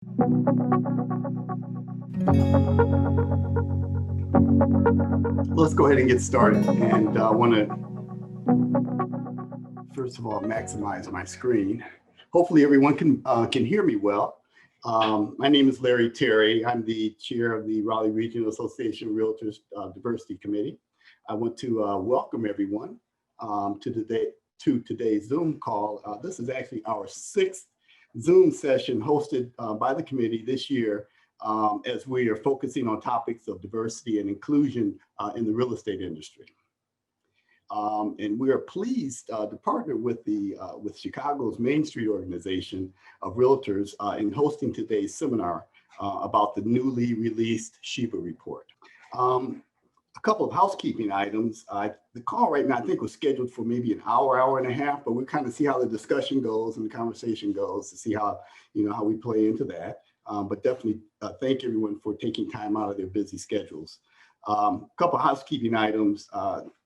Let's go ahead and get started. And I want to, first of all, maximize my screen. Hopefully everyone can hear me well. My name is Larry Terry. I'm the chair of the Raleigh Regional Association of Realtors Diversity Committee. I want to welcome everyone to today's Zoom call. This is actually our 6th Zoom session hosted by the committee this year, as we are focusing on topics of diversity and inclusion in the real estate industry. And we are pleased to partner with with Chicago's Main Street organization of realtors in hosting today's seminar about the newly released Shiba report. A couple of housekeeping items. The call right now, I think, was scheduled for maybe an hour and a half, but we kind of see how the discussion goes and the conversation goes to see how we play into that. But definitely thank everyone for taking time out of their busy schedules. A couple of housekeeping items.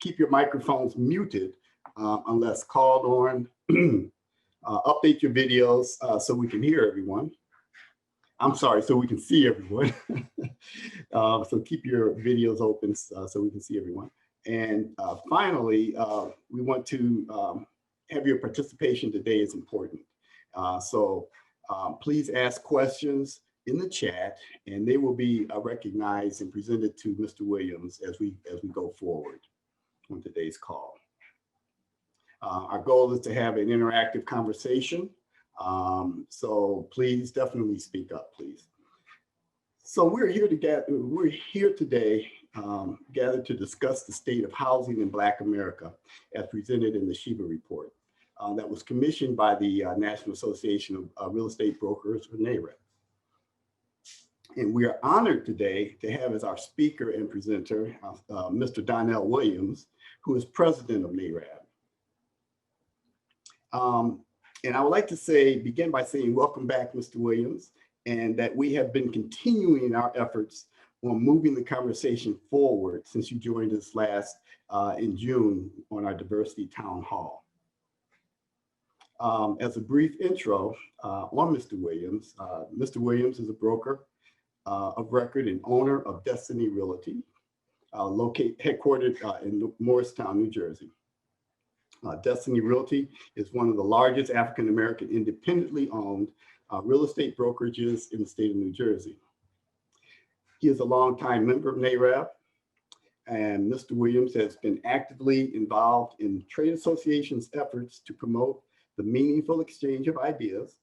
Keep your microphones muted unless called on. Update your videos so we can hear everyone. I'm sorry, so we can see everyone. So keep your videos open so we can see everyone. And finally, we want to have your participation today is important. So please ask questions in the chat, and they will be recognized and presented to Mr. Williams as we go forward on today's call. Our goal is to have an interactive conversation. So please definitely speak up, please. So we're here today gathered to discuss the state of housing in Black America as presented in the Shiba report that was commissioned by the National Association of Real Estate Brokers, or NAREB. And we are honored today to have as our speaker and presenter, Mr. Donnell Williams, who is president of NAREB. And I would like to begin by saying welcome back, Mr. Williams, and that we have been continuing our efforts on moving the conversation forward since you joined us last in June on our diversity town hall. As a brief intro on Mr. Williams is a broker of record and owner of Destiny Realty, headquartered in Morristown, New Jersey. Destiny Realty is one of the largest African-American independently owned real estate brokerages in the state of New Jersey. He is a longtime member of NAREB, and Mr. Williams has been actively involved in trade associations' efforts to promote the meaningful exchange of ideas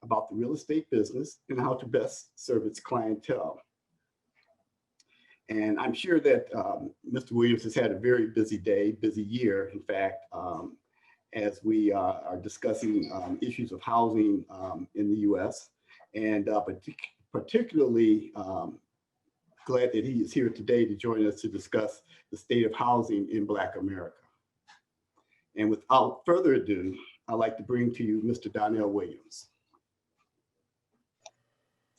about the real estate business and how to best serve its clientele. And I'm sure that Mr. Williams has had a very busy year, in fact, as we are discussing issues of housing in the US, and particularly glad that he is here today to join us to discuss the state of housing in Black America. And without further ado, I'd like to bring to you Mr. Donnell Williams.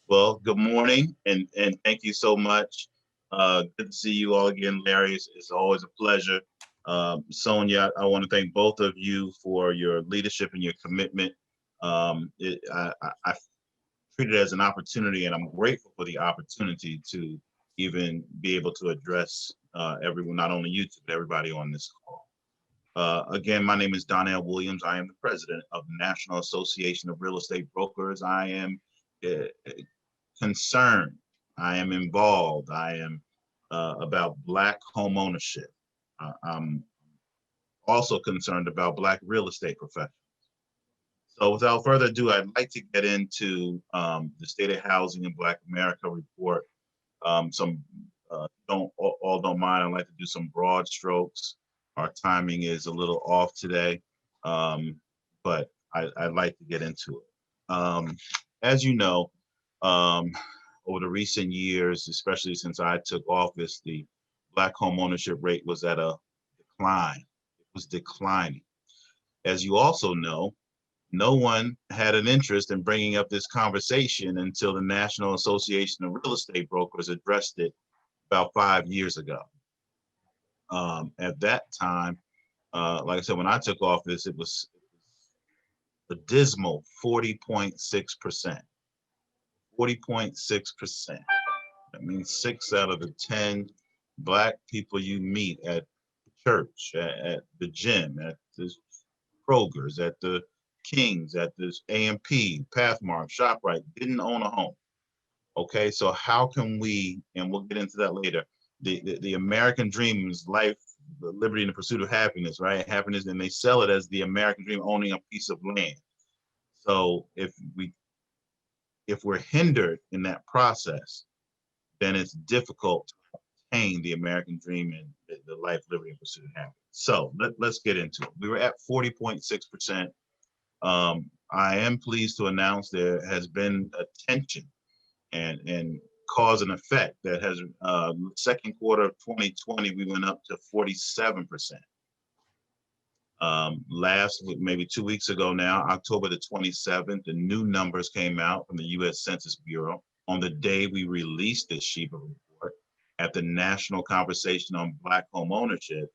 Well, good morning, and thank you so much. Good to see you all again, Larry. It's always a pleasure. Sonia, I want to thank both of you for your leadership and your commitment. I treat it as an opportunity, and I'm grateful for the opportunity to even be able to address everyone, not only you two, but everybody on this call. Again, my name is Donnell Williams. I am the president of the National Association of Real Estate Brokers. I am concerned, I am involved, I am about Black home ownership. I'm also concerned about Black real estate professionals. So without further ado, I'd like to get into the State of Housing in Black America report. Don't mind, I'd like to do some broad strokes. Our timing is a little off today, but I'd like to get into it. As you know, over the recent years, especially since I took office, the Black home ownership rate was at a decline. It was declining. As you also know, no one had an interest in bringing up this conversation until the National Association of Real Estate Brokers addressed it about 5 years ago. At that time, like I said, when I took office, it was a dismal 40.6%. 40.6%. That means 6 out of the 10 Black people you meet at church, at the gym, at the Kroger's, at the King's, at this A&P, Pathmark, ShopRite, didn't own a home. Okay, so how can we, and we'll get into that later, the American dream is life, the liberty, and the pursuit of happiness, right? Happiness, and they sell it as the American dream, owning a piece of land. So if we're hindered in that process, then it's difficult to obtain the American dream and the life, liberty, and pursuit of happiness. So let's get into it. We were at 40.6%. I am pleased to announce there has been a tension and cause and effect that has, second quarter of 2020, we went up to 47%. Last week, maybe 2 weeks ago now, October the 27th, the new numbers came out from the U.S. Census Bureau on the day we released this Shiba report at the National Conversation on Black Home Ownership.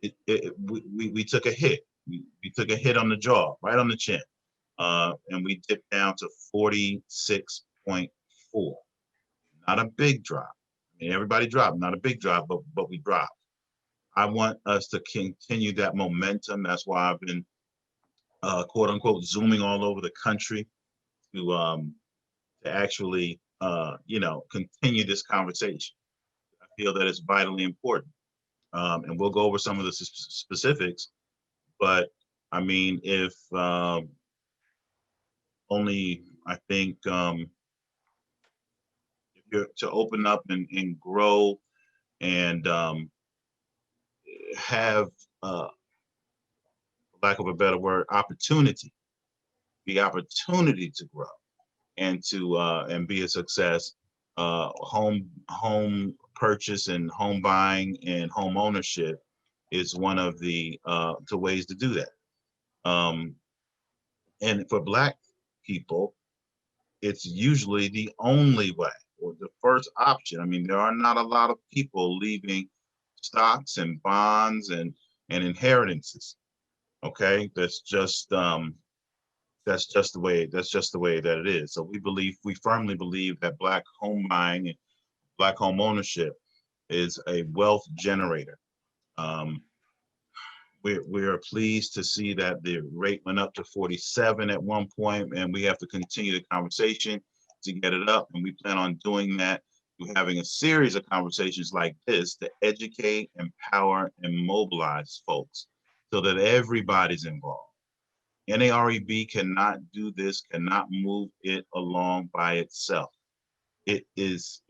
We took a hit. We took a hit on the jaw, right on the chin, and we dipped down to 46.4. Not a big drop. I mean, everybody dropped, not a big drop, but we dropped. I want us to continue that momentum. That's why I've been, quote unquote, zooming all over the country to actually, continue this conversation. I feel that it's vitally important. And we'll go over some of the specifics, but I mean, if only, I think, if you're to open up and grow and have, for lack of a better word, the opportunity to grow and to and be a success. Home purchase and home buying and home ownership is one of the ways to do that. And for Black people, it's usually the only way or the first option. I mean, there are not a lot of people leaving stocks and bonds and inheritances. Okay, that's just the way that it is. So we firmly believe that Black home buying and Black home ownership is a wealth generator. We are pleased to see that the rate went up to 47 at one point, and we have to continue the conversation to get it up. And we plan on doing that. We're having a series of conversations like this to educate, empower, and mobilize folks so that everybody's involved. NAREB cannot do this, cannot move it along by itself. It's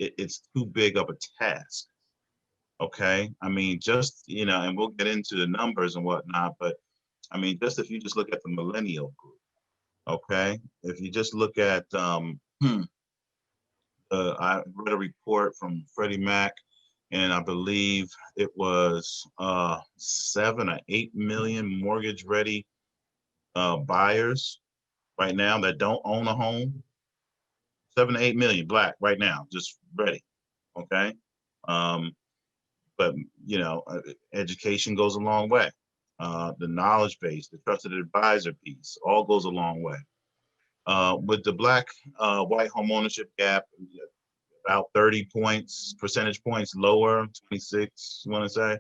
too big of a task. Okay, I mean, just, and we'll get into the numbers and whatnot, but I mean, if you just look at the millennial group, okay, if you just look at, I read a report from Freddie Mac, and I believe it was 7 or 8 million mortgage-ready buyers right now that don't own a home. 7 to 8 million Black right now, just ready, okay? But education goes a long way. The knowledge base, the trusted advisor piece, all goes a long way. With the Black white home ownership gap, about 30 percentage points lower, 26, I want to say.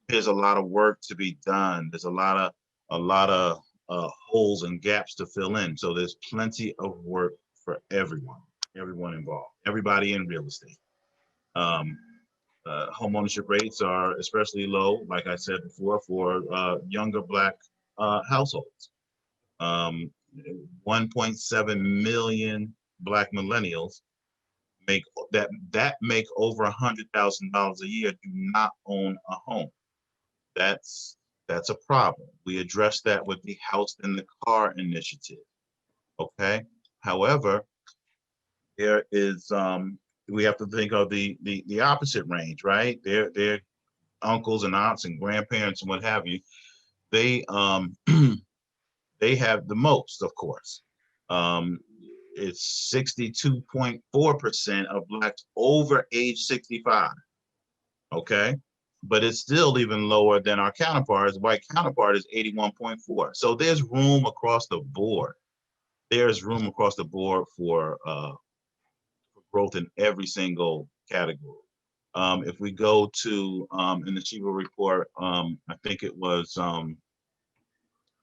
There's a lot of work to be done. There's a lot of holes and gaps to fill in. So there's plenty of work for everyone involved, everybody in real estate. Home ownership rates are especially low, like I said before, for younger Black households. 1.7 million Black millennials make over $100,000 a year do not own a home. That's a problem. We addressed that with the House in the Car initiative. Okay. However, there is we have to think of the opposite range, right? Their uncles and aunts and grandparents and what have you. They they have the most, of course. It's 62.4% of Blacks over age 65. Okay, but it's still even lower than our counterparts. White counterpart is 81.4. So there's room across the board there's room across the board for growth in every single category. If we go to in the Shiba report, I think it was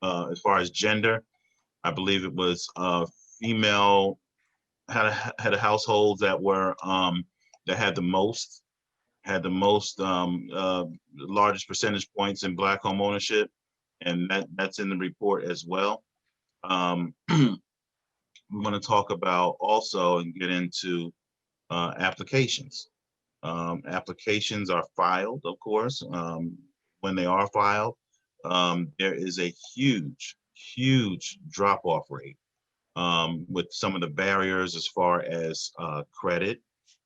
as far as gender, I believe it was female had a households that were that had the most largest percentage points in Black home ownership, and that's in the report as well. We want to talk about also and get into applications. Applications are filed, of course. When they are filed, there is a huge drop-off rate with some of the barriers as far as credit,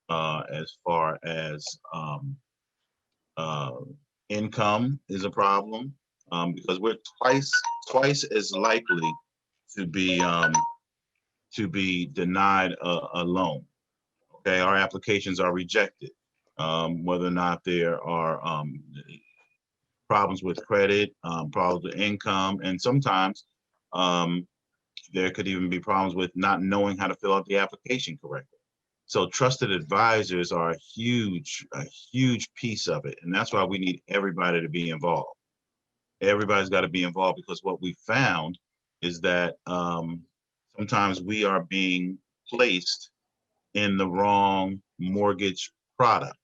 as far as income is a problem, because we're twice as likely to be denied a loan. Okay, our applications are rejected, whether or not there are problems with credit, problems with income, and sometimes there could even be problems with not knowing how to fill out the application correctly. So trusted advisors are a huge piece of it, and that's why we need everybody to be involved. Everybody's got to be involved, because what we found is that sometimes we are being placed in the wrong mortgage product.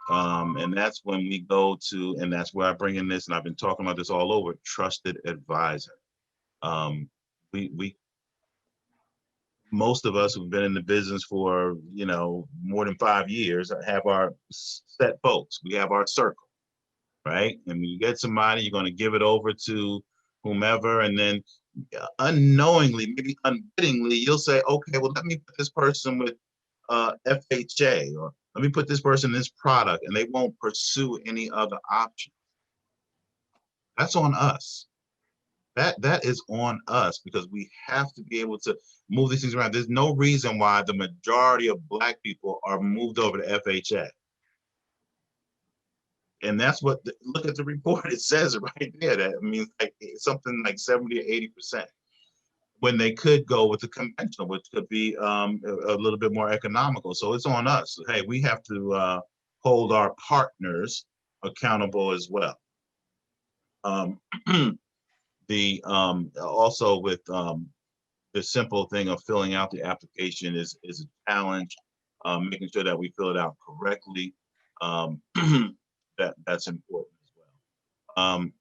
And that's when we go to, and that's where I bring in this, and I've been talking about this all over, trusted advisor. Most of us who've been in the business for, more than 5 years have our set folks. We have our circle, right? And when you get somebody, you're going to give it over to whomever, and then unknowingly, maybe unwittingly, you'll say, okay, well, let me put this person with FHA, or let me put this person in this product, and they won't pursue any other option. That's on us. That is on us, because we have to be able to move these things around. There's no reason why the majority of Black people are moved over to FHA. And that's what, look at the report, it says it right there. That means like something like 70 or 80%. When they could go with the conventional, which could be a little bit more economical. So it's on us. Hey, we have to hold our partners accountable as well. Also with the simple thing of filling out the application is a challenge. Making sure that we fill it out correctly, that's important as well.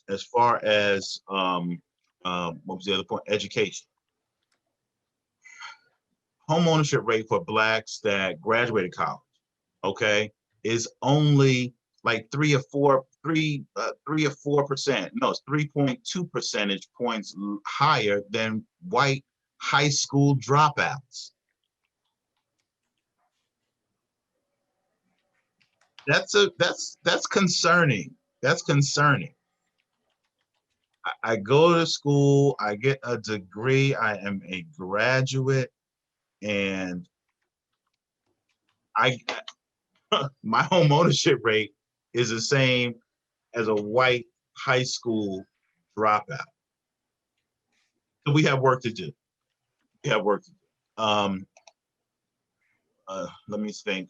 As far as what was the other point? Education. Home ownership rate for Blacks that graduated college, okay, is only like 3 or 4%. No, it's 3.2 percentage points higher than white high school dropouts. That's concerning. That's concerning. I go to school, I get a degree, I am a graduate, and my home ownership rate is the same as a white high school dropout. So we have work to do. We have work to do. Let me think.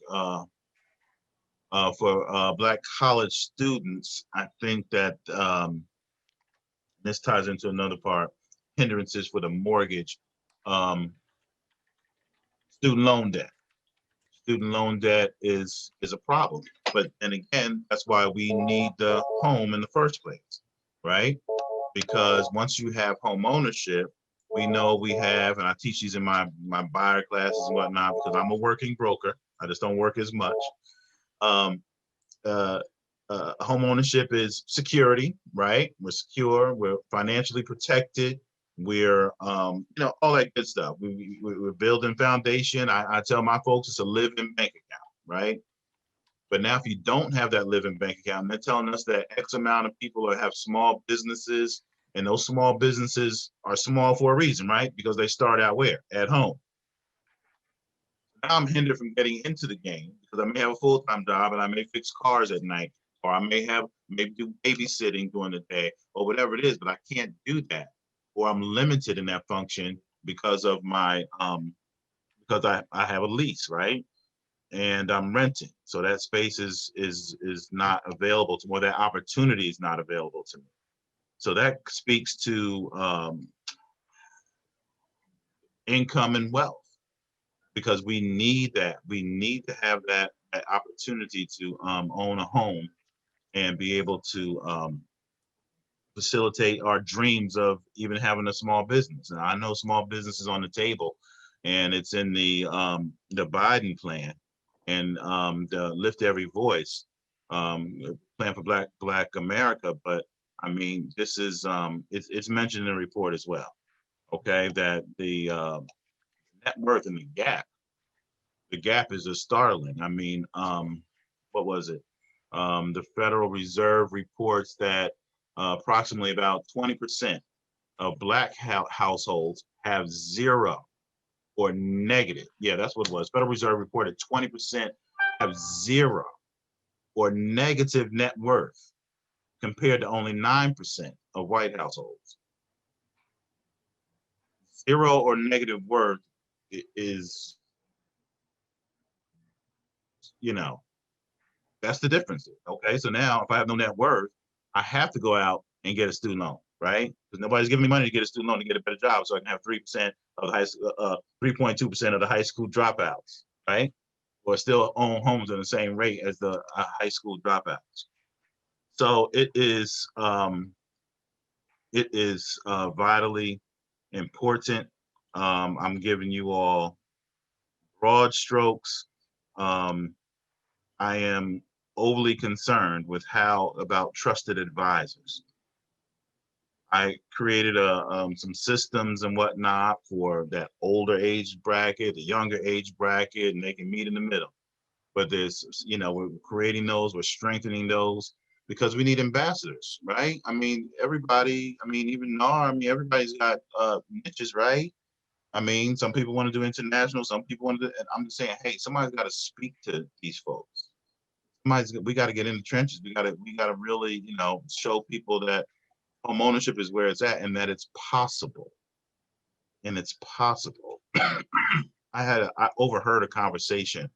For Black college students, I think that this ties into another part, hindrances for the mortgage, student loan debt. Student loan debt is a problem, but and again, that's why we need the home in the first place, right? Because once you have home ownership, we know we have, and I teach these in my buyer classes and whatnot, because I'm a working broker. I just don't work as much. Home ownership is security, right? We're secure, we're financially protected, we're all that good stuff. We're building foundation. I tell my folks it's a living bank account, right? But now if you don't have that living bank account, they're telling us that X amount of people have small businesses, and those small businesses are small for a reason, right? Because they start out where? At home. Now I'm hindered from getting into the game because I may have a full-time job and I may fix cars at night, or I may do babysitting during the day, or whatever it is, but I can't do that or I'm limited in that function because of my because I have a lease, right? And I'm renting, so that space is not available to me, or that opportunity is not available to me. So that speaks to income and wealth, because we need that. We need to have that opportunity to own a home and be able to facilitate our dreams of even having a small business. And I know small business is on the table, and it's in the Biden plan, and the Lift Every Voice plan for Black America. But I mean, this is it's mentioned in the report as well. Okay, that the net worth and the gap is just startling. I mean, what was it? The Federal Reserve reports that approximately about 20% of Black households have zero or negative. Yeah, that's what it was. Federal Reserve reported 20% have zero or negative net worth, compared to only 9% of white households. Zero or negative worth is, you know, that's the difference. Okay, so now if I have no net worth, I have to go out and get a student loan, right? Because nobody's giving me money to get a student loan to get a better job, so I can have 3% of the high school, 3.2% of the high school dropouts, right? Or still own homes at the same rate as the high school dropouts. So it is vitally important. I'm giving you all broad strokes. I am overly concerned with about trusted advisors. I created some systems and whatnot for that older age bracket, the younger age bracket, and they can meet in the middle. But there's, you know, we're creating those, we're strengthening those, because we need ambassadors, right? I mean, everybody, I mean, even NAREB, I mean, everybody's got niches, right? I mean, some people want to do international, some people want to do, and I'm just saying, hey, somebody's got to speak to these folks. We got to get in the trenches. We got to really, you know, show people that home ownership is where it's at, and that it's possible. And it's possible. I overheard a conversation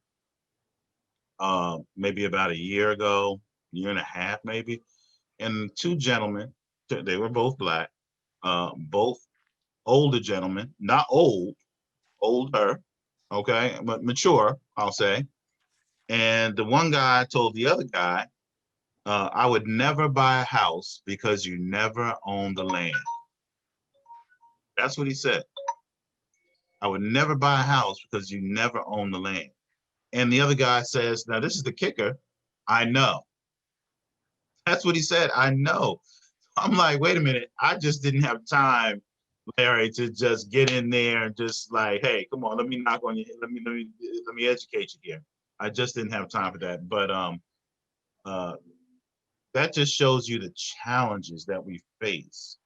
maybe about a year ago, year and a half maybe, and two gentlemen, they were both Black, both older gentlemen, not old, older, okay, but mature, I'll say. And the one guy told the other guy, I would never buy a house because you never own the land. That's what he said. I would never buy a house because you never own the land. And the other guy says, now this is the kicker, I know. That's what he said, I know. I'm like, wait a minute, I just didn't have time, Larry, to just get in there and just like, hey, come on, let me knock on you, let me educate you here. I just didn't have time for that. But that just shows you the challenges that we face,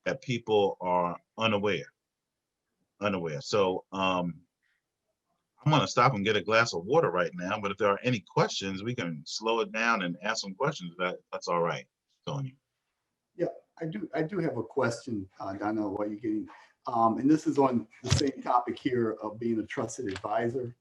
that people are unaware. So I'm gonna stop and get a glass of water right now, but if there are any questions, we can slow it down and ask some questions. That's all right, Tony. Yeah, I do have a question, Donnell, while you're getting, and this is on the same topic here of being a trusted advisor.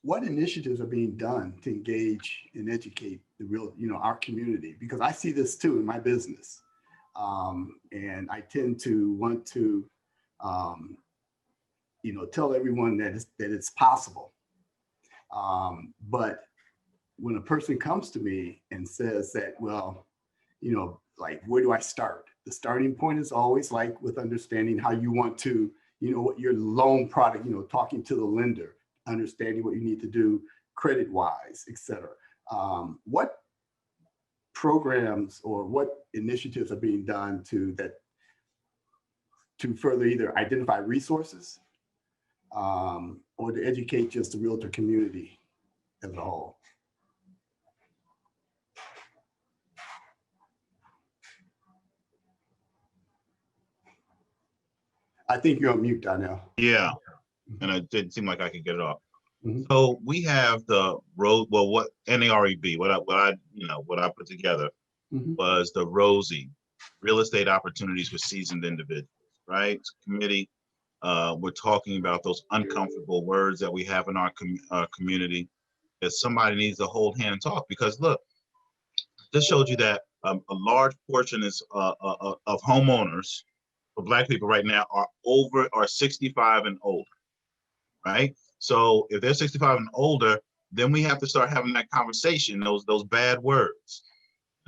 What initiatives are being done to engage and educate the real, you know, our community? Because I see this too in my business. And I tend to want to, you know, tell everyone that it's possible. But when a person comes to me and says that, well, you know, like, where do I start? The starting point is always like with understanding how you want to, you know, what your loan product, you know, talking to the lender, understanding what you need to do credit wise, et cetera. What programs or what initiatives are being done to further either identify resources or to educate just the realtor community as a whole? I think you're on mute, Donnell. Yeah, and it didn't seem like I could get it off. Mm-hmm. So we have the road, well, what NAREB, what I put together was the ROSI, Real Estate Opportunities for Seasoned Individuals, right? Committee, we're talking about those uncomfortable words that we have in our community, that somebody needs to hold hand and talk. Because look, this showed you that a large portion is of homeowners for Black people right now are 65 and older, right? So if they're 65 and older, then we have to start having that conversation, those bad words.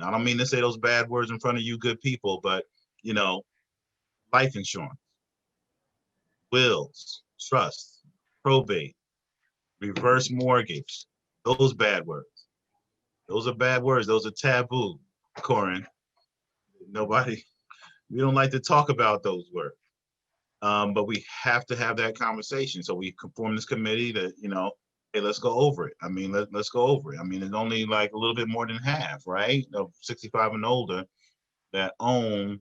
I don't mean to say those bad words in front of you good people, but you know, life insurance, wills, trust, probate, reverse mortgage, those bad words. Those are bad words. Those are taboo, Corin. Nobody, we don't like to talk about those words. But we have to have that conversation. So we form this committee that, you know, hey, let's go over it. I mean, let's go over it. I mean, it's only like a little bit more than half, right? Of 65 and older that own,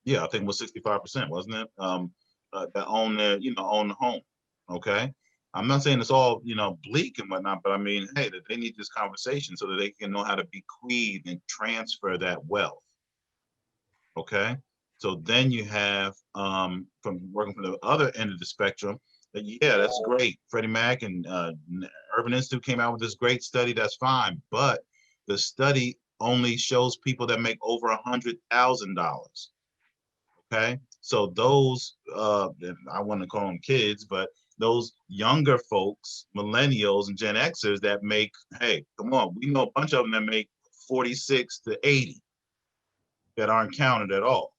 yeah, I think it was 65%, wasn't it? That own the, you know, own the home. Okay. I'm not saying it's all, you know, bleak and whatnot, but I mean, hey, that they need this conversation so that they can know how to bequeath and transfer that wealth. Okay. So then you have, from working from the other end of the spectrum, that, yeah, that's great. Freddie Mac and Urban Institute came out with this great study. That's fine. But the study only shows people that make over $100,000. Okay. So those, I want to call them kids, but those younger folks, millennials and Gen Xers that make, hey, come on, we know a bunch of them that make 46 to 80 that aren't counted at all.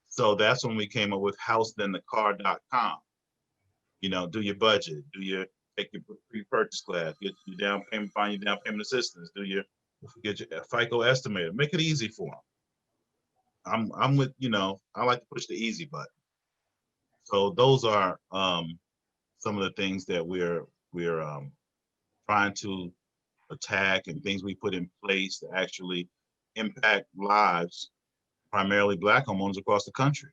So that's when we came up with housethenthecar.com. You know, do your budget, take your pre-purchase class, get your down payment, find your down payment assistance, get your FICO estimator, make it easy for them. I'm with, you know, I like to push the easy button. So those are some of the things that we're trying to attack and things we put in place to actually impact lives, primarily Black homeowners across the country,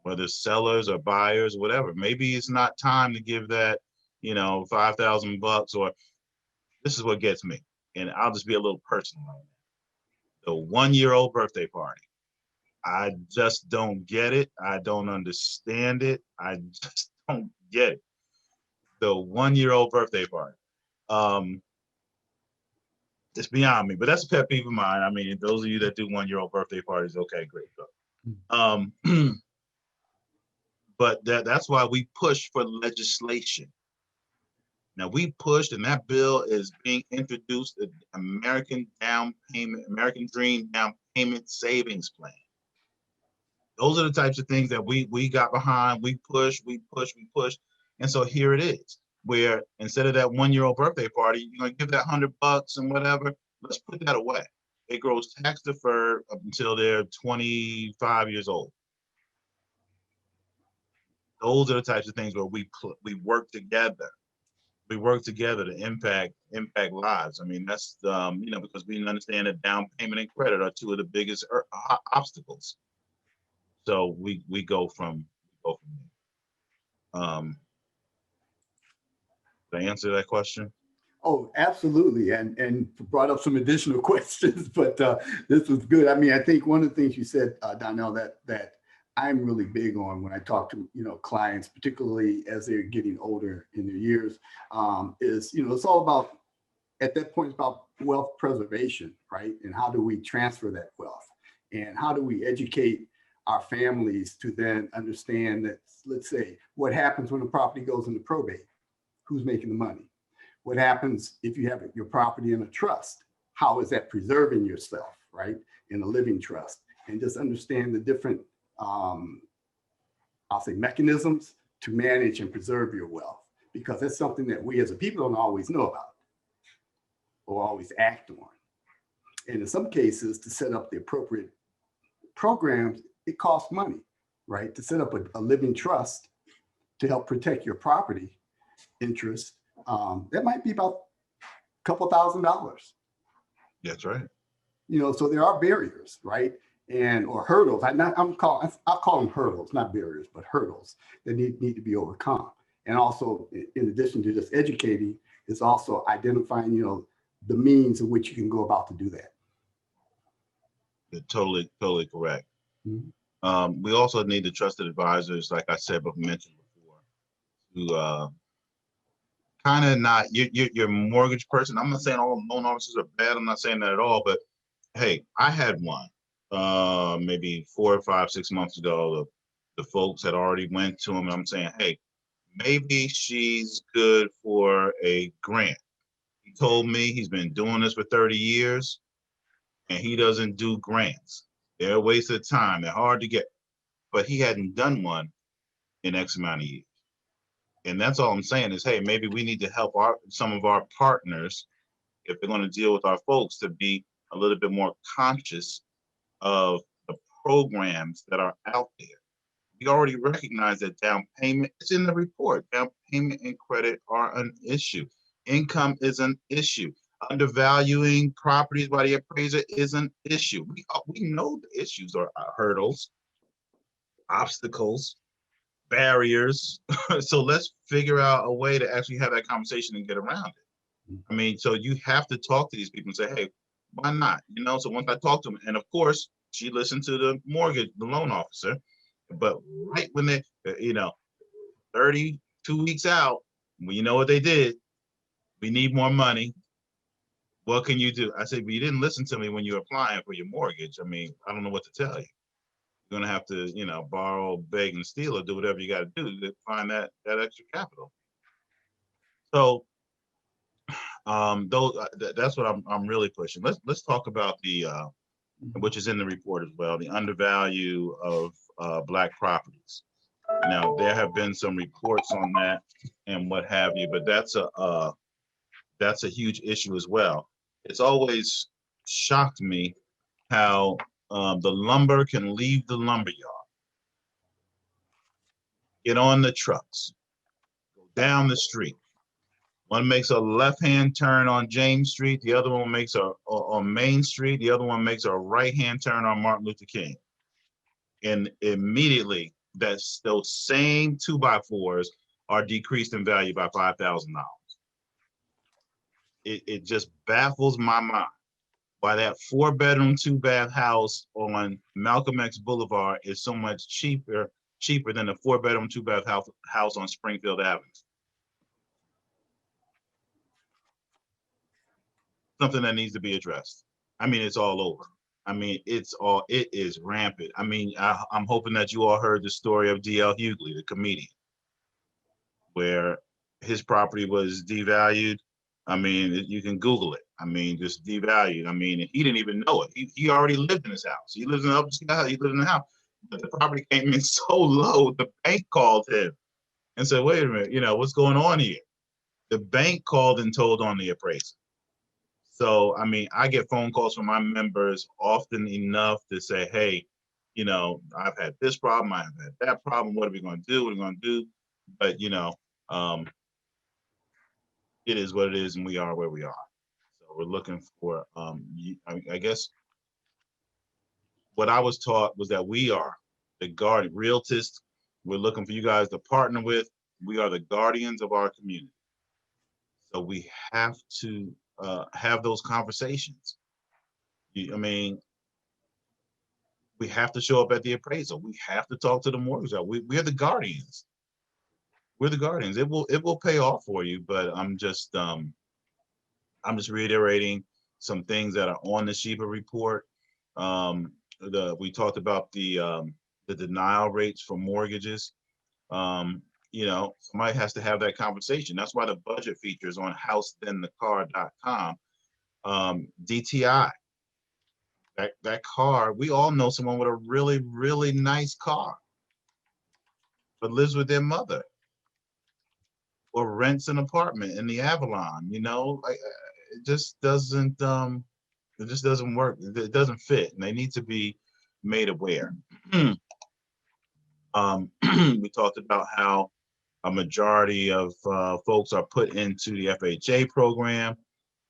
whether sellers or buyers, whatever. Maybe it's not time to give that, you know, $5,000, or this is what gets me. And I'll just be a little personal on that. The 1-year-old birthday party. I just don't get it. I don't understand it. I just don't get it. The 1-year-old birthday party. It's beyond me, but that's a pet peeve of mine. I mean, those of you that do 1-year-old birthday parties, okay, great. But that's why we push for legislation. Now we pushed, and that bill is being introduced, the American Dream Down Payment Savings Plan. Those are the types of things that we got behind, we push. And so here it is, where instead of that 1-year-old birthday party, you're gonna give that $100 and whatever, let's put that away. It grows tax deferred up until they're 25 years old. Those are the types of things where we work together. We work together to impact lives. I mean, that's, you know, because we understand that down payment and credit are two of the biggest obstacles. So we go from there. Did I answer that question? Oh, absolutely. And brought up some additional questions, but this was good. I mean, I think one of the things you said, Donnell, that I'm really big on when I talk to, you know, clients, particularly as they're getting older in their years, is, you know, it's all about, at that point, it's about wealth preservation, right? And how do we transfer that wealth? And how do we educate our families to then understand that, let's say, what happens when the property goes into probate? Who's making the money? What happens if you have your property in a trust? How is that preserving yourself, right? In a living trust? And just understand the different, I'll say, mechanisms to manage and preserve your wealth, because that's something that we as a people don't always know about or always act on. And in some cases, to set up the appropriate programs, it costs money, right? To set up a living trust to help protect your property interest, that might be about a couple $1,000. That's right. You know, so there are barriers, right? And or hurdles. I'll call them hurdles, not barriers, but hurdles that need to be overcome. And also, in addition to just educating, is also identifying, you know, the means in which you can go about to do that. You're totally correct. Mhm. We also need the trusted advisors, like I said, but mentioned before, to kind of not your mortgage person. I'm not saying all loan officers are bad. I'm not saying that at all. But hey, I had one maybe 4 or 5, 6 months ago. The folks had already went to him. And I'm saying, hey, maybe she's good for a grant. He told me he's been doing this for 30 years and he doesn't do grants. They're a waste of time. They're hard to get. But he hadn't done one in X amount of years. And that's all I'm saying is, hey, maybe we need to help some of our partners, if they're going to deal with our folks, to be a little bit more conscious of the programs that are out there. We already recognize that down payment, it's in the report, down payment and credit are an issue. Income is an issue. Undervaluing properties by the appraiser is an issue. We know the issues are hurdles, obstacles, barriers. So let's figure out a way to actually have that conversation and get around it. I mean, so you have to talk to these people and say, hey, why not? You know, so once I talk to them, and of course, she listened to the loan officer, but right when they, 32 weeks out, well, you know what they did? We need more money. What can you do? I said, well, you didn't listen to me when you were applying for your mortgage. I mean, I don't know what to tell you. You're gonna have to, borrow, beg, and steal, or do whatever you got to do to find that extra capital. So, that's what I'm really pushing. Let's talk about the which is in the report as well, the undervalue of Black properties. Now, there have been some reports on that and what have you, but that's a huge issue as well. It's always shocked me how the lumber can leave the lumber yard, get on the trucks, go down the street. One makes a left-hand turn on James Street. The other one makes on Main Street. The other one makes a right-hand turn on Martin Luther King. And immediately, those same 2x4s are decreased in value by $5,000. It just baffles my mind why that 4-bedroom, 2-bath house on Malcolm X Boulevard is so much cheaper than a 4-bedroom, 2-bath house on Springfield Avenue. Something that needs to be addressed. I mean, it's all over. I mean, it is rampant. I mean, I'm hoping that you all heard the story of D.L. Hughley, the comedian, where his property was devalued. I mean, you can Google it. I mean, just devalued. I mean, he didn't even know it. He already lived in his house. He lives in the upstate house. He lived in the house. But the property came in so low, the bank called him and said, wait a minute, what's going on here? The bank called and told on the appraiser. So, I mean, I get phone calls from my members often enough to say, hey, I've had this problem, I've had that problem. What are we going to do? What are we going to do? But, it is what it is, and we are where we are. So we're looking for, I guess, what I was taught was that we are the guardian realtists. We're looking for you guys to partner with. We are the guardians of our community. So we have to have those conversations. I mean, we have to show up at the appraisal. We have to talk to the mortgage. We're the guardians. We're the guardians. It will pay off for you, but I'm just reiterating some things that are on the Shiba report. We talked about the denial rates for mortgages. Somebody has to have that conversation. That's why the budget features on housethenthecar.com. DTI. That car, we all know someone with a really, really nice car, but lives with their mother or rents an apartment in the Avalon. It just doesn't work. It doesn't fit, and they need to be made aware. We talked about how a majority of folks are put into the FHA program,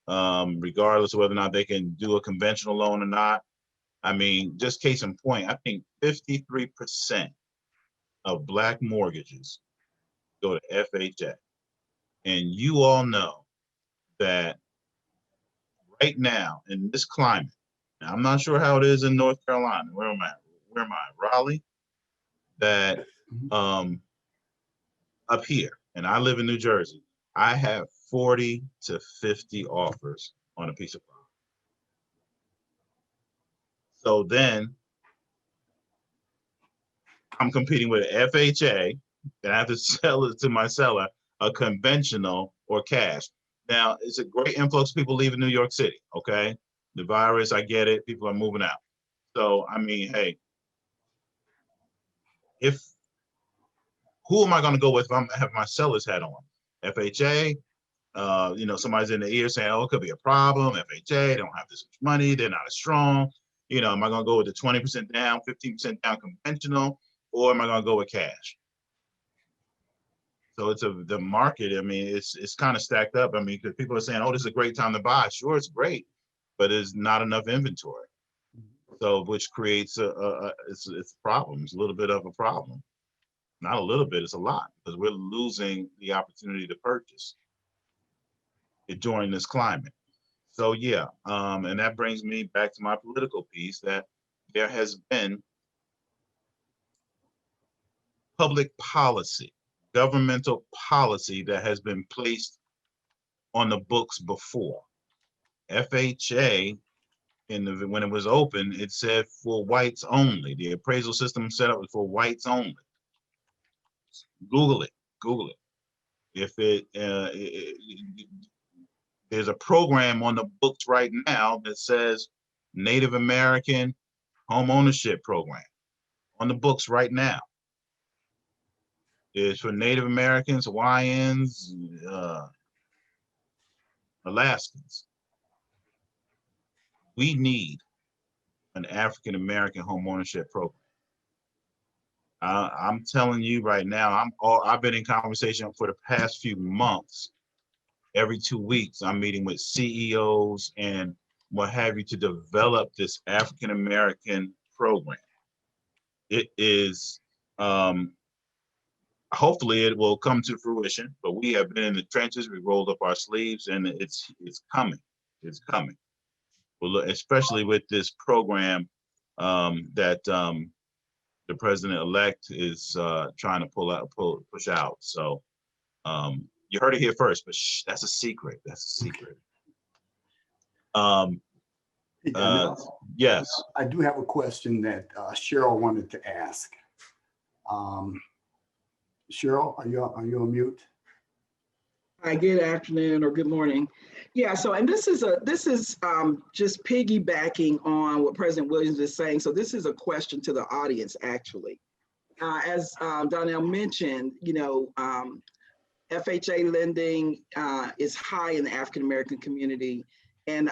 regardless of whether or not they can do a conventional loan or not. I mean, just case in point, I think 53% of Black mortgages go to FHA. And you all know that right now in this climate, I'm not sure how it is in North Carolina. Where am I? Where am I? Raleigh. That up here, and I live in New Jersey. I have 40 to 50 offers on a piece of property. So then I'm competing with an FHA, and I have to sell it to my seller, a conventional or cash. Now, it's a great influx of people leaving New York City, okay? The virus, I get it, people are moving out. So, I mean, hey, who am I gonna go with if I have my seller's hat on? FHA, you know, somebody's in the ear saying, oh, it could be a problem, FHA, they don't have this much money, they're not as strong. You know, am I gonna go with the 20% down, 15% down conventional, or am I gonna go with cash? So it's the market. I mean, it's kind of stacked up. I mean, because people are saying, "Oh, this is a great time to buy." Sure, it's great, but there's not enough inventory. So, which creates it's problems. A little bit of a problem. Not a little bit. It's a lot because we're losing the opportunity to purchase it during this climate. So yeah, and that brings me back to my political piece that there has been public policy, governmental policy that has been placed on the books before. FHA, when it was open, it said for whites only. The appraisal system set up for whites only. Google it. Google it. If there's a program on the books right now that says Native American home ownership program on the books right now. It's for Native Americans, Hawaiians, Alaskans. We need an African American home ownership program. I'm telling you right now, I've been in conversation for the past few months. Every 2 weeks, I'm meeting with CEOs and what have you to develop this African American program. It is, hopefully it will come to fruition, but we have been in the trenches, we rolled up our sleeves, and it's coming, it's coming. Well, especially with this program that the president-elect is trying to push out. So you heard it here first, but shh, that's a secret. That's a secret. Yes. I do have a question that Cheryl wanted to ask. Cheryl, are you on mute? Hi, good afternoon or good morning. Yeah, so, and this is just piggybacking on what President Williams is saying. So this is a question to the audience, actually. As Donnell mentioned, you know, FHA lending is high in the African-American community. And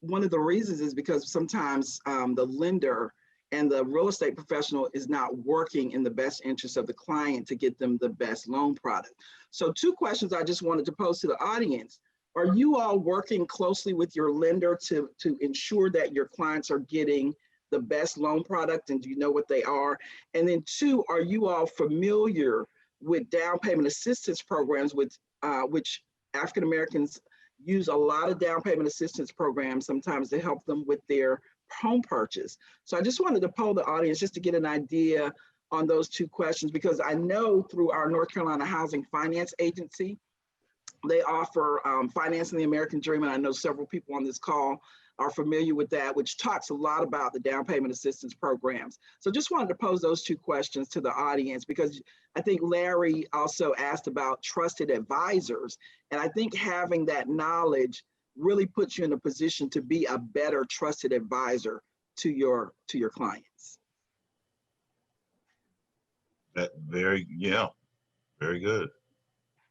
one of the reasons is because sometimes the lender and the real estate professional is not working in the best interest of the client to get them the best loan product. So 2 questions I just wanted to pose to the audience. Are you all working closely with your lender to ensure that your clients are getting the best loan product, and do you know what they are? And then 2, are you all familiar with down payment assistance programs which African Americans use a lot of down payment assistance programs sometimes to help them with their home purchase? So I just wanted to poll the audience just to get an idea on those 2 questions, because I know through our North Carolina Housing Finance Agency, they offer Financing the American Dream, and I know several people on this call are familiar with that, which talks a lot about the down payment assistance programs. So just wanted to pose those 2 questions to the audience, because I think Larry also asked about trusted advisors. And I think having that knowledge really puts you in a position to be a better trusted advisor to your clients. That very good,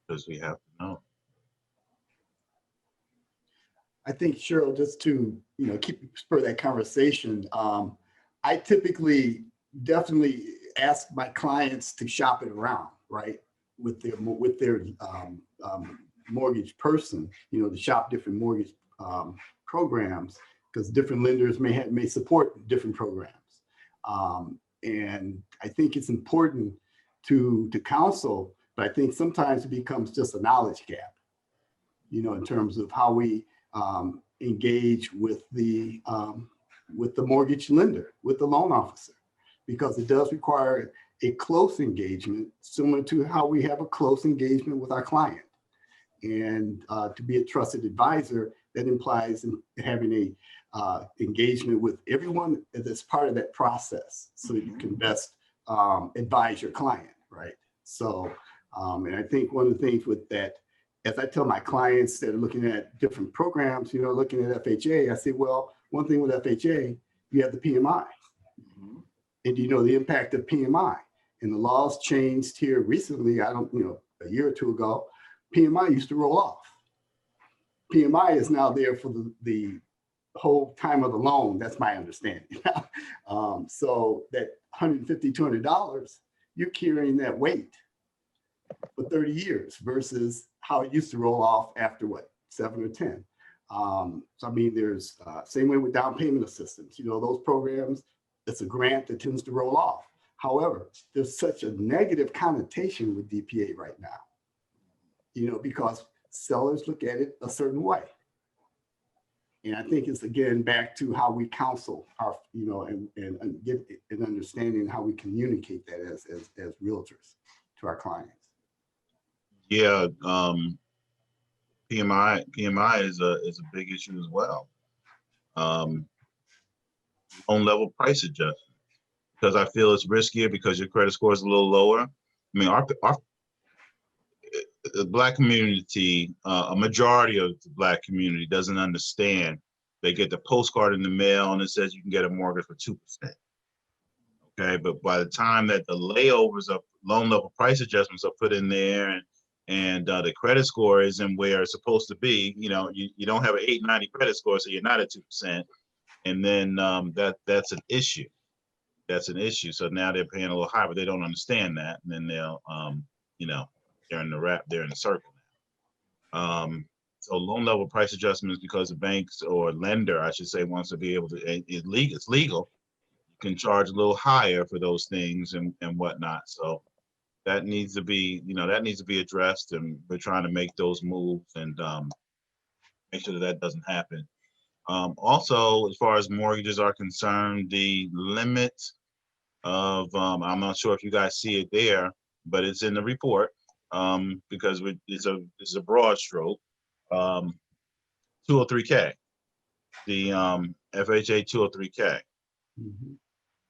because we have to know. I think, Cheryl, just to spur that conversation, I typically definitely ask my clients to shop it around, right, with their mortgage person, to shop different mortgage programs, because different lenders may support different programs, and I think it's important to counsel, but I think sometimes it becomes just a knowledge gap, in terms of how we engage with the with the mortgage lender, with the loan officer, because it does require a close engagement, similar to how we have a close engagement with our client. And to be a trusted advisor, that implies having a engagement with everyone that's part of that process, so you can best advise your client, right? So, and I think one of the things with that, as I tell my clients that are looking at different programs, you know, looking at FHA, I say, well, one thing with FHA, you have the PMI. And you know the impact of PMI. And the laws changed here recently, a year or two ago. PMI used to roll off. PMI is now there for the whole time of the loan. That's my understanding. So that $150, $200, you're carrying that weight for 30 years versus how it used to roll off after what, 7 or 10. So I mean, there's same way with down payment assistance. You know, those programs, it's a grant that tends to roll off. However, there's such a negative connotation with DPA right now, you know, because sellers look at it a certain way. And I think it's, again, back to how we counsel our, you know, and get an understanding how we communicate that as realtors to our clients. Yeah, PMI is a big issue as well. Loan level price adjustment, because I feel it's riskier because your credit score is a little lower. I mean, our the Black community, a majority of the Black community doesn't understand. They get the postcard in the mail and it says you can get a mortgage for 2%. Okay, but by the time that the layovers of loan level price adjustments are put in there and the credit score isn't where it's supposed to be, you know, you don't have an 890 credit score, so you're not at 2%. And then that's an issue. That's an issue. So now they're paying a little higher, but they don't understand that. And then they'll, you know, they're in the circle now. So loan level price adjustments, because the banks or lender, I should say, wants to be able to, it's legal. You can charge a little higher for those things and whatnot. So that needs to be, you know, that needs to be addressed, and we're trying to make those moves and make sure that that doesn't happen. Also, as far as mortgages are concerned, the limit of, I'm not sure if you guys see it there, but it's in the report, because it's a broad stroke, 203K, the FHA 203K.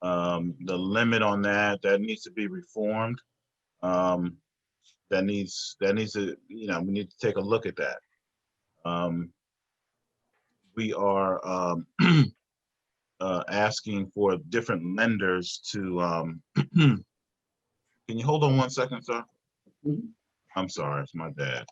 The limit on that needs to be reformed. That needs to, you know, we need to take a look at that. We are asking for different lenders to, can you hold on 1 second, sir? I'm sorry, it's my dad.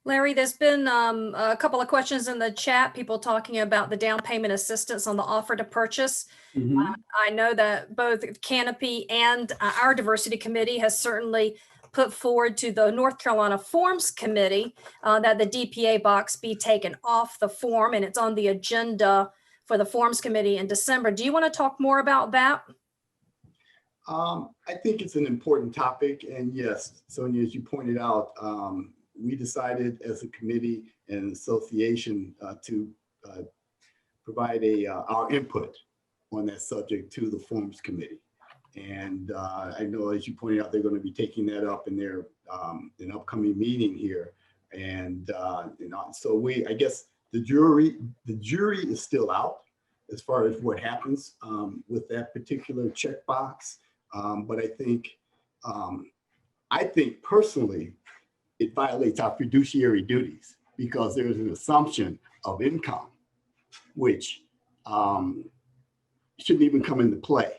Larry, there's been a couple of questions in the chat, people talking about the down payment assistance on the offer to purchase. I know that both Canopy and our diversity committee has certainly put forward to the North Carolina Forms Committee that the DPA box be taken off the form, and it's on the agenda for the Forms Committee in December. Do you want to talk more about that? I think it's an important topic, and yes, Sonia, as you pointed out, we decided as a committee and association to provide our input on that subject to the Forms Committee. And I know, as you pointed out, they're going to be taking that up in their an upcoming meeting here. And you know, so I guess the jury is still out as far as what happens with that particular checkbox. But I think personally, it violates our fiduciary duties because there is an assumption of income, which shouldn't even come into play.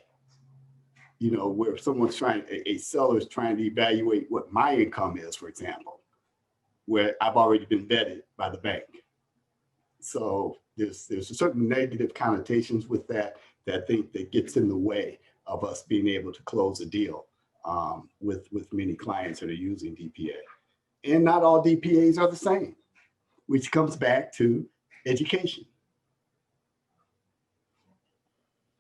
You know, where someone's a seller is trying to evaluate what my income is, for example, where I've already been vetted by the bank. So there's a certain negative connotations with that I think that gets in the way of us being able to close a deal with many clients that are using DPA. And not all DPAs are the same, which comes back to education.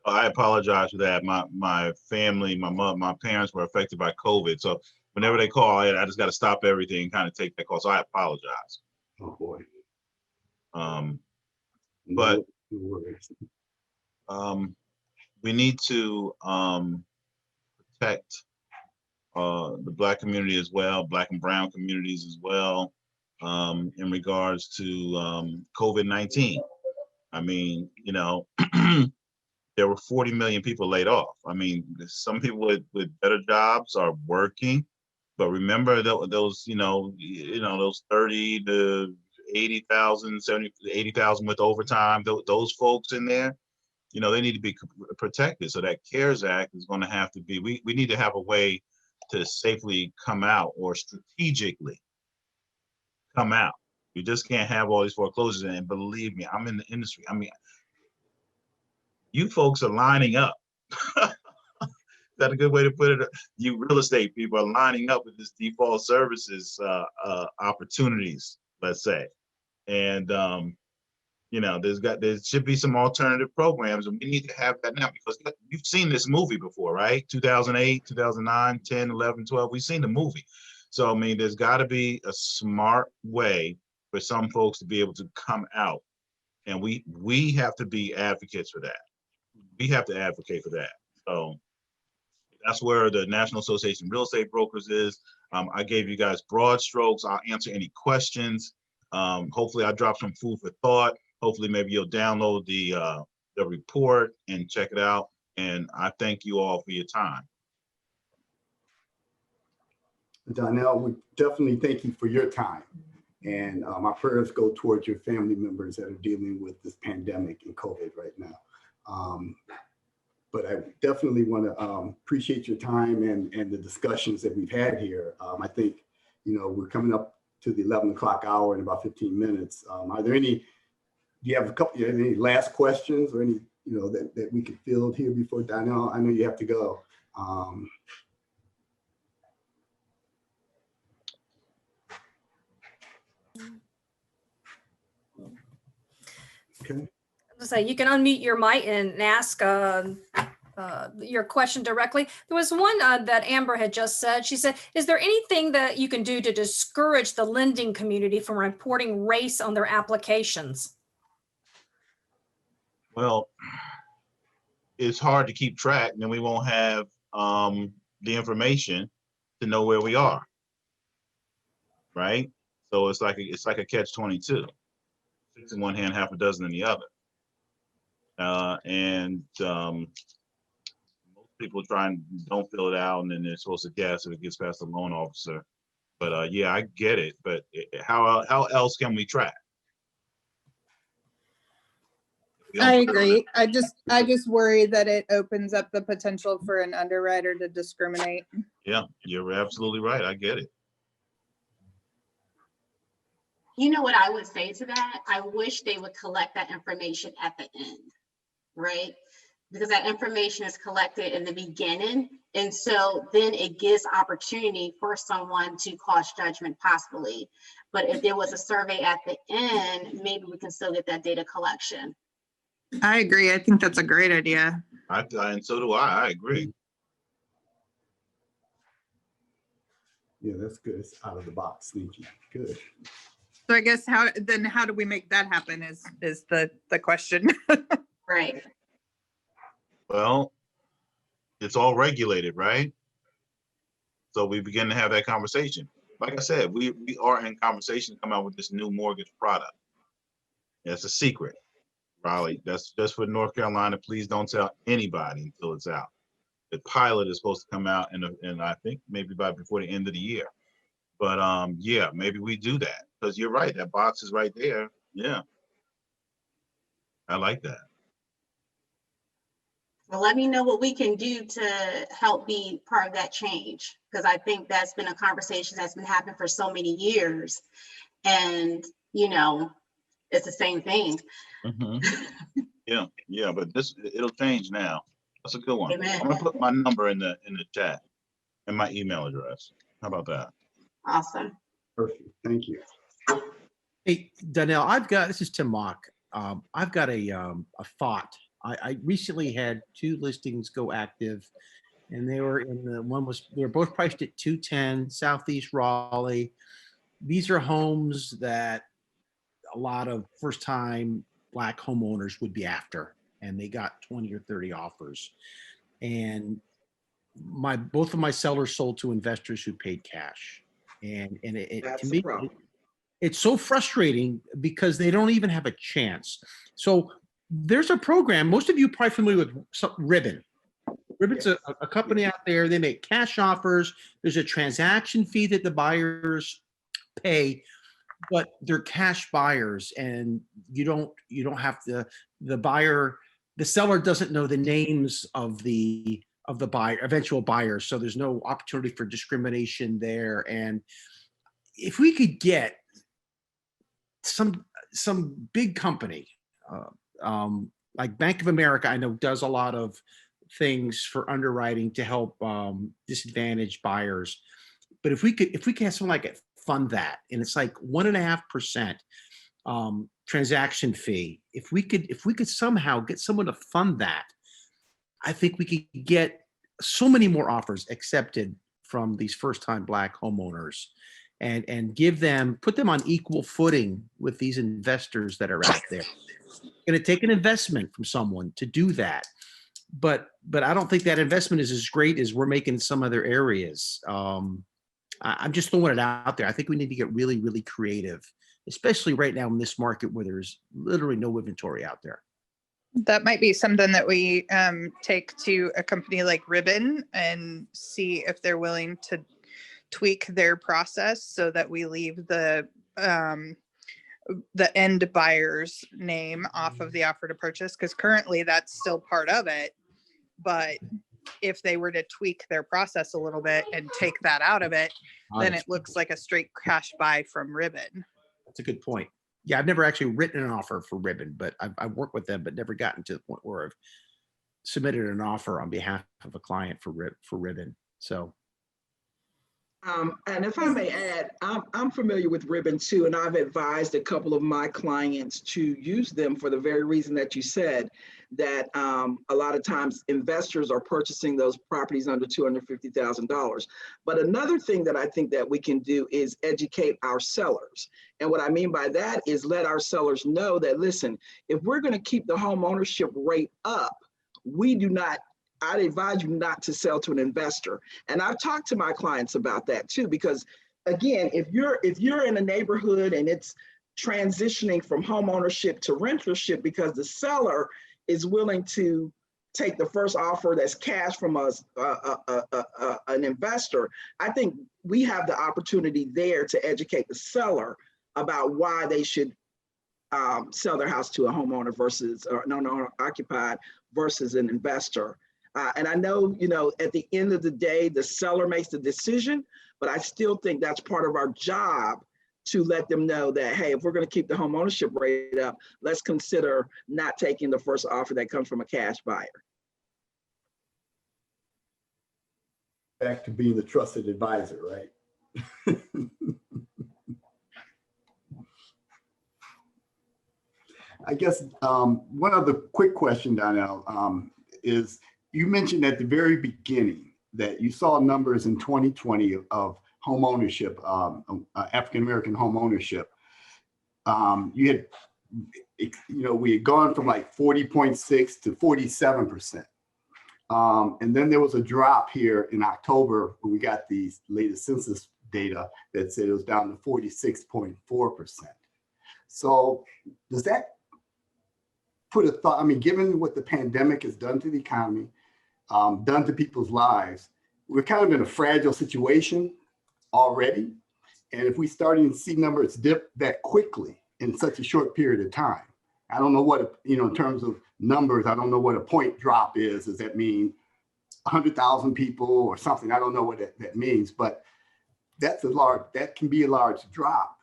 I apologize for that. My family, my parents were affected by COVID. So whenever they call, I just got to stop everything and kind of take that call. So I apologize. Oh, boy. But No worries. we need to protect the Black community as well, Black and brown communities as well, in regards to COVID-19. I mean, you know, there were 40 million people laid off. I mean, some people with better jobs are working, but remember those, those 30 to 80,000, 70, 80,000 with overtime, those folks in there, you know, they need to be protected. So that CARES Act is going to have to be, we need to have a way to safely come out or strategically come out. You just can't have all these foreclosures. And believe me, I'm in the industry. I mean, you folks are lining up. Is that a good way to put it? You real estate people are lining up with this default services opportunities, let's say. And you know, there should be some alternative programs, and we need to have that now, because you've seen this movie before, right? 2008, 2009, 10, 11, 12, we've seen the movie. So, I mean, there's got to be a smart way for some folks to be able to come out, and we have to be advocates for that. We have to advocate for that. So that's where the National Association of Real Estate Brokers is. I gave you guys broad strokes. I'll answer any questions. Hopefully I dropped some food for thought. Hopefully maybe you'll download the report and check it out. And I thank you all for your time. Donnell, we definitely thank you for your time. And my prayers go towards your family members that are dealing with this pandemic and COVID right now. But I definitely want to appreciate your time and the discussions that we've had here. I think, you know, we're coming up to the 11 o'clock hour in about 15 minutes. Are there any, do you have any last questions or any, you know, that we could field here before Donnell? I know you have to go. Okay. So you can unmute your mic and ask your question directly. There was one that Amber had just said. She said, is there anything that you can do to discourage the lending community from reporting race on their applications? Well, it's hard to keep track, and then we won't have the information to know where we are, right? So it's like a catch-22. 6 in one hand, half a dozen in the other. Most people try and don't fill it out, and then they're supposed to guess if it gets past the loan officer. But yeah, I get it. But how else can we track? I agree. I just worry that it opens up the potential for an underwriter to discriminate. Yeah, you're absolutely right. I get it. You know what I would say to that? I wish they would collect that information at the end, right? Because that information is collected in the beginning. And so then it gives opportunity for someone to cause judgment possibly. But if there was a survey at the end, maybe we can still get that data collection. I agree. I think that's a great idea. And so do I. I agree. Yeah, that's good. It's out of the box. Thank you. Good. So I guess how do we make that happen is the question. Right. Well, it's all regulated, right? So we begin to have that conversation. Like I said, we are in conversation to come out with this new mortgage product. That's a secret, Raleigh. That's just for North Carolina. Please don't tell anybody until it's out. The pilot is supposed to come out and I think maybe before the end of the year. But yeah, maybe we do that, because you're right. That box is right there. Yeah, I like that. Well, let me know what we can do to help be part of that change, because I think that's been a conversation that's been happening for so many years. And, you know, it's the same thing. Mm-hmm. Yeah, but it'll change now. That's a good one. Amen. I'm gonna put my number in the chat and my email address. How about that? Awesome. Perfect. Thank you. Hey, Donnell, this is Tim Mock. I've got a thought. I recently had 2 listings go active, and they were they were both priced at 210, Southeast Raleigh. These are homes that a lot of first-time Black homeowners would be after, and they got 20 or 30 offers. And both of my sellers sold to investors who paid cash. And to That's the me, problem. it's so frustrating because they don't even have a chance. So there's a program, most of you are probably familiar with Ribbon. Ribbon's a company out there. They make cash offers. There's a transaction fee that the buyers pay, but they're cash buyers, and you don't have the seller doesn't know the names of the buyer, eventual buyers. So there's no opportunity for discrimination there. And if we could get some big company, like Bank of America, I know does a lot of things for underwriting to help disadvantaged buyers. But if we could have someone like it fund that, and it's like 1.5% transaction fee. If we could somehow get someone to fund that, I think we could get so many more offers accepted from these first-time Black homeowners, and put them on equal footing with these investors that are out there. It's going to take an investment from someone to do that, but I don't think that investment is as great as we're making in some other areas. I'm just throwing it out there. I think we need to get really, really creative, especially right now in this market where there's literally no inventory out there. That might be something that we take to a company like Ribbon and see if they're willing to tweak their process so that we leave the end buyer's name off of the offer to purchase, because currently that's still part of it. But if they were to tweak their process a little bit and take that out of it, then it looks like a straight cash buy from Ribbon. That's a good point. Yeah, I've never actually written an offer for Ribbon, but I've worked with them, but never gotten to the point where I've submitted an offer on behalf of a client for Ribbon. So. And if I may add, I'm familiar with Ribbon too, and I've advised a couple of my clients to use them for the very reason that you said, that a lot of times investors are purchasing those properties under $250,000. But another thing that I think that we can do is educate our sellers. And what I mean by that is let our sellers know that, listen, if we're going to keep the home ownership rate up, I'd advise you not to sell to an investor. And I've talked to my clients about that too, because again, if you're in a neighborhood and it's transitioning from home ownership to rentership because the seller is willing to take the first offer that's cash from an investor, I think we have the opportunity there to educate the seller about why they should sell their house to a homeowner versus an owner occupied versus an investor. And I know, at the end of the day, the seller makes the decision, but I still think that's part of our job to let them know that, hey, if we're going to keep the home ownership rate up, let's consider not taking the first offer that comes from a cash buyer. Back to being the trusted advisor, right? I guess one other quick question, Donnell, is you mentioned at the very beginning that you saw numbers in 2020 of home ownership, African-American home ownership. You had, we had gone from like 40.6 to 47%. And then there was a drop here in October when we got the latest census data that said it was down to 46.4%. So does that put a thought, given what the pandemic has done to the economy, done to people's lives, we're kind of in a fragile situation already. And if we starting to see numbers dip that quickly in such a short period of time, I don't know what, in terms of numbers, I don't know what a point drop is. Does that mean 100,000 people or something? I don't know what that means, but that can be a large drop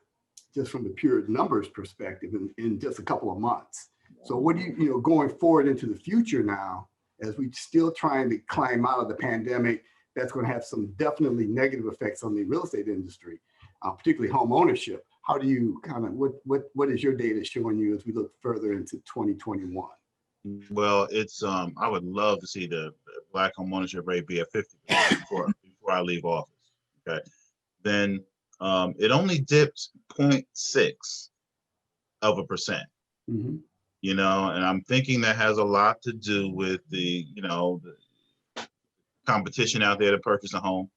just from the pure numbers perspective in just a couple of months. So what do you, going forward into the future now, as we still trying to climb out of the pandemic, that's going to have some definitely negative effects on the real estate industry, particularly home ownership. How do you what is your data showing you as we look further into 2021? Well, it's I would love to see the Black homeownership rate be at 50% before I leave office. Okay, then it only dipped 0.6%. You know, and I'm thinking that has a lot to do with the, you know, the competition out there to purchase a home,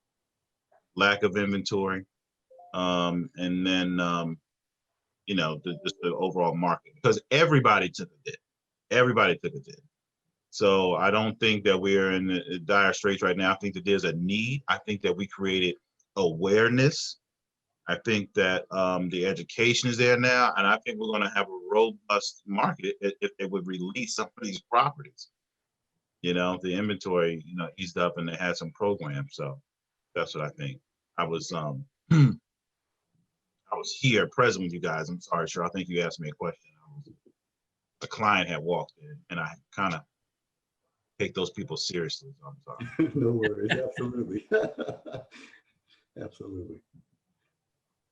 lack of inventory, and then you know, just the overall market, because everybody took a dip. Everybody took a dip. So I don't think that we're in dire straits right now. I think that there's a need. I think that we created awareness. I think that the education is there now, and I think we're going to have a robust market if it would release some of these properties. You know, the inventory, you know, eased up, and they had some programs. So that's what I think. I was here present with you guys. I'm sorry, sure. I think you asked me a question. A client had walked in, and I kind of take those people seriously. So I'm sorry. No worries. Absolutely. Absolutely.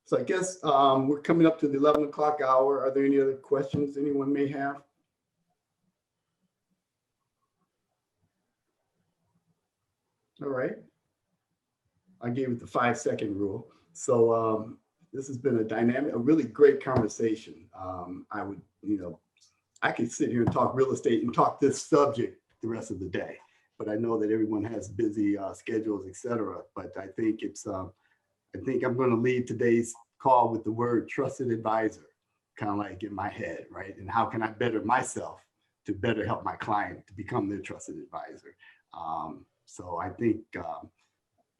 So I guess we're coming up to the 11 o'clock hour. Are there any other questions anyone may have? All right. I gave it the 5-second rule. So this has been a really great conversation. I would, you know, I could sit here and talk real estate and talk this subject the rest of the day, but I know that everyone has busy schedules, etc. But I think I think I'm going to leave today's call with the word trusted advisor, kind of like in my head, right? And how can I better myself to better help my client to become their trusted advisor? So I think,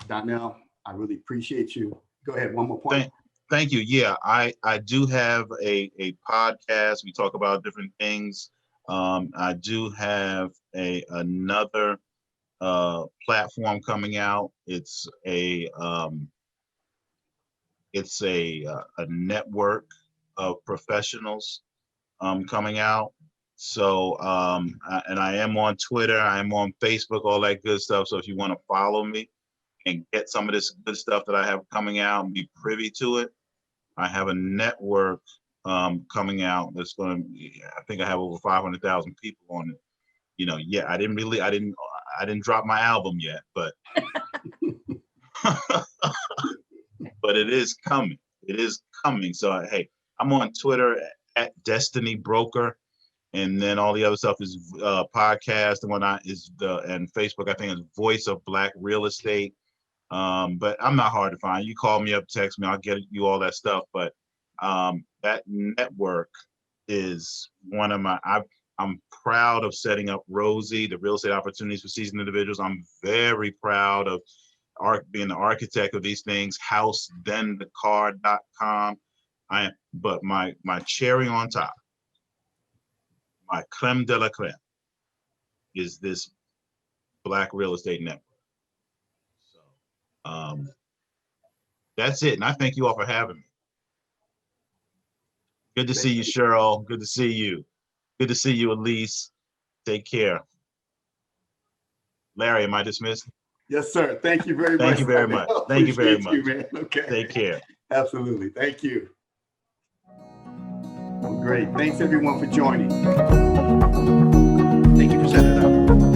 Donnell, I really appreciate you. Go ahead, one more point. Thank you. Yeah, I do have a podcast. We talk about different things. I do have another platform coming out. It's a network of professionals coming out. So and I am on Twitter, I am on Facebook, all that good stuff. So if you want to follow me and get some of this good stuff that I have coming out and be privy to it, I have a network coming out that's going to, I think I have over 500,000 people on it. You know, yeah, I didn't drop my album yet, but but it is coming. It is coming. So hey, I'm on Twitter at Destiny Broker, and then all the other stuff is podcast and whatnot and Facebook. I think is Voice of Black Real Estate. But I'm not hard to find. You call me up, text me, I'll get you all that stuff. But that network is one of my. I'm proud of setting up Rosie, the Real Estate Opportunities for Seasoned Individuals. I'm very proud of being the architect of these things. HouseThenTheCar.com. But my cherry on top, my creme de la creme, is this Black Real Estate Network. So that's it. And I thank you all for having me. Good to see you, Cheryl. Good to see you. Good to see you, Elise. Take care. Larry, am I dismissed? Yes, sir. Thank you very much. Thank you very much. Thank you very much. Man. Okay. Take care. Absolutely. Thank you. Well, great. Thanks everyone for joining. Thank you for setting it up.